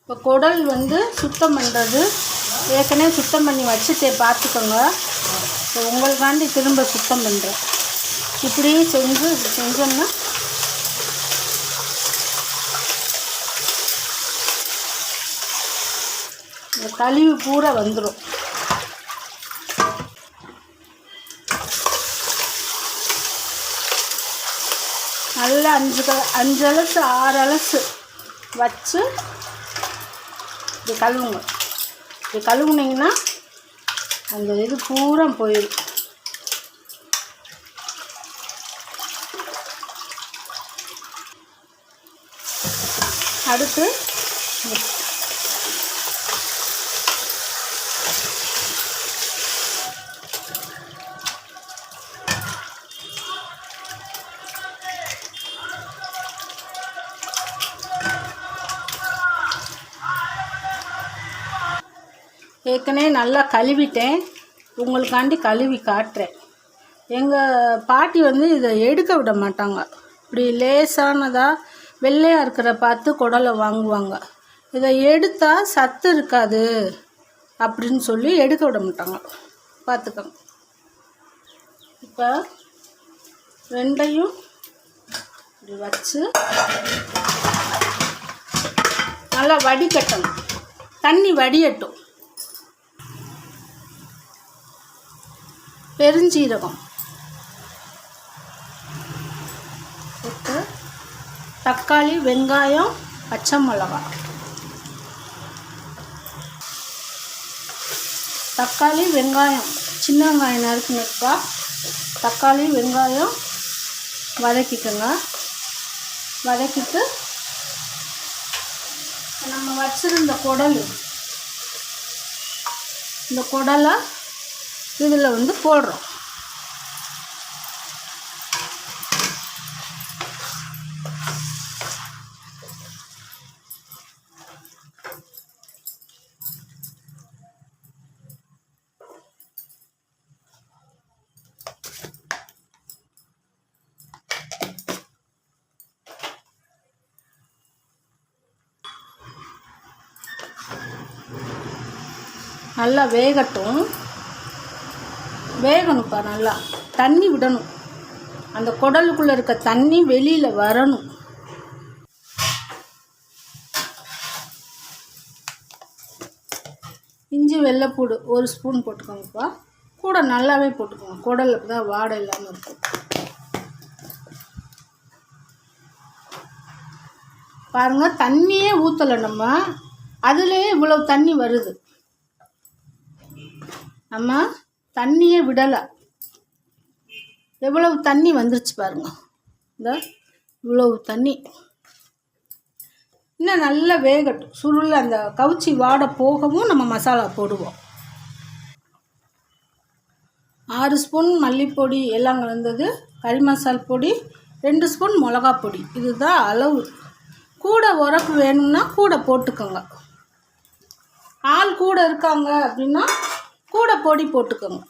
இப்போ குடல் வந்து சுத்தம் பண்ணுறது ஏற்கனவே சுத்தம் பண்ணி வச்சுட்டே பார்த்துக்கோங்க. இப்போ உங்களுக்காண்டி திரும்ப சுத்தம் பண்ணுறேன். இப்படி செஞ்சோம்னா இந்த கழிவு பூரா வந்துடும். நல்லா 5 அலசு 6 அலசு வச்சு இப்படி கழுவுங்க. இப்படி கழுவுனீங்கன்னா அந்த இது பூரா போயிடும். அடுத்து ஏற்கனவே நல்லா கழுவிட்டேன். உங்களுக்காண்டி கழுவி காட்டுறேன். எங்கள் பாட்டி வந்து இதை எடுக்க விட மாட்டாங்க. இப்படி லேசானதாக வெள்ளையாக இருக்கிற பார்த்து குடலை வாங்குவாங்க. இதை எடுத்தால் சத்து இருக்காது அப்படின்னு சொல்லி எடுக்க விட மாட்டாங்க. பார்த்துக்கோங்க. இப்போ ரெண்டையும் இப்படி வச்சு நல்லா வடிகட்டணும். தண்ணி வடியட்டும். பெருஞ்சீரகம் போட்டு தக்காளி, வெங்காயம், பச்சை மிளகாய். தக்காளி, வெங்காயம், சின்ன வெங்காயம் நறுக்குனப்பா. தக்காளி, வெங்காயம் வதக்கிக்கோங்க. வதக்கிட்டு நம்ம வச்சுருந்த குடல், இந்த குடலை இதில் வந்து போடுறோம். நல்லா வேகணும்ப்பா. நல்லா தண்ணி விடணும். அந்த குடலுக்குள்ளே இருக்க தண்ணி வெளியில் வரணும். இஞ்சி வெள்ளைப்பூடு 1 ஸ்பூன் போட்டுக்கோங்கப்பா. கூட நல்லாவே போட்டுக்கோங்க. குடல் தான் வாடை இல்லாமல் இருக்கும். பாருங்கள், தண்ணியே ஊற்றலை நம்ம. அதுலேயே இவ்வளவு தண்ணி வருது. நம்ம தண்ணியே விடலை. எவ்வளவு தண்ணி வந்துருச்சு பாருங்க. இந்த இவ்வளவு தண்ணி இன்னும் நல்லா வேகட்டும். சுருள் அந்த கவுச்சி வாடை போகவும் நம்ம மசாலா போடுவோம். 6 ஸ்பூன் மல்லிப்பொடி எல்லாம் கலந்தது. கறி மசால் பொடி 2 ஸ்பூன் மிளகா பொடி. இதுதான் அளவு. கூட உரப்பு வேணும்னா கூட போட்டுக்கோங்க. ஆள் கூட இருக்காங்க அப்படின்னா கூட பொடி போட்டுக்கோங்க.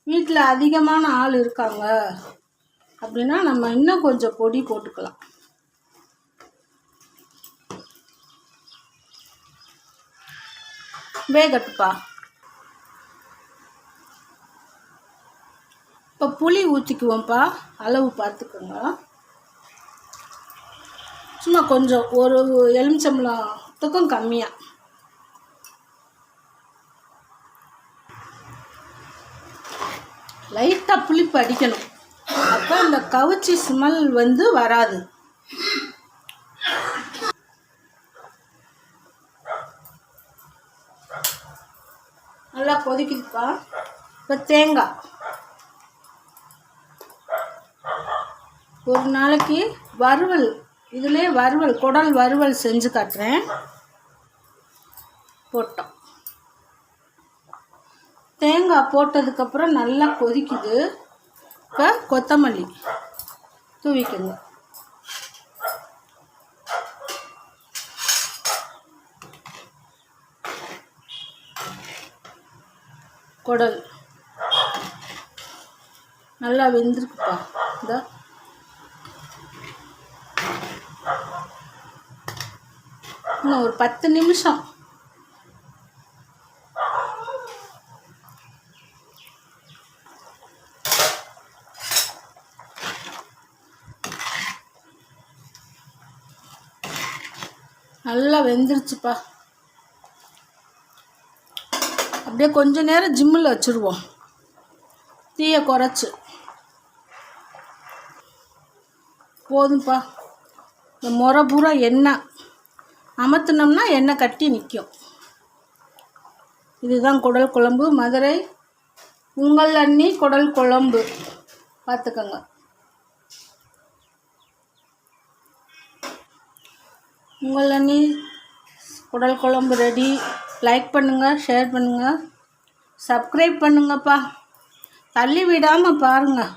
வீட்டில் அதிகமான ஆள் இருக்காங்க அப்படின்னா நம்ம இன்னும் கொஞ்சம் பொடி போட்டுக்கலாம். வேகட்டுப்பா. இப்போ புளி ஊற்றிக்குவோம்ப்பா. அளவு பார்த்துக்கோங்க. சும்மா கொஞ்சம் ஒரு எலுமிச்சம்பழத்துக்கும் கம்மியாக. லைட்டாக புளிப்பு அடிக்கணும். அப்போ அந்த கவுச்சி ஸ்மெல் வந்து வராது. நல்லா கொதிக்குதுப்பா. இப்போ தேங்காய் ஒரு நாளைக்கு வறுவல், இதிலே வறுவல், குடல் வறுவல் செஞ்சு காட்டுறேன். போட்டோம். தேங்காய் போட்டதுக்கப்புறம் நல்லா கொதிக்குது. இப்போ கொத்தமல்லி தூவிக்குங்க. குடல் நல்லா வெந்திருக்குப்பா. இந்த இன்னும் ஒரு 10 நிமிஷம். நல்லா வெந்துருச்சுப்பா. அப்படியே கொஞ்ச நேரம் ஜிம்மில் வச்சுருவோம், தீயை குறைச்சி. போதும்ப்பா. இந்த முறை பூரா எண்ணெய் அமர்த்தினோம்னா எண்ணெய் கட்டி நிற்கும். இதுதான் குடல் குழம்பு. மதுரை உங்கள் அண்ணி குடல் குழம்பு பார்த்துக்கோங்க. உங்கள் அண்ணி குடல் குழம்பு ரெடி. லைக் பண்ணுங்கள், ஷேர் பண்ணுங்கள், சப்ஸ்கிரைப் பண்ணுங்கப்பா. தள்ளி விடாமல் பாருங்கள்.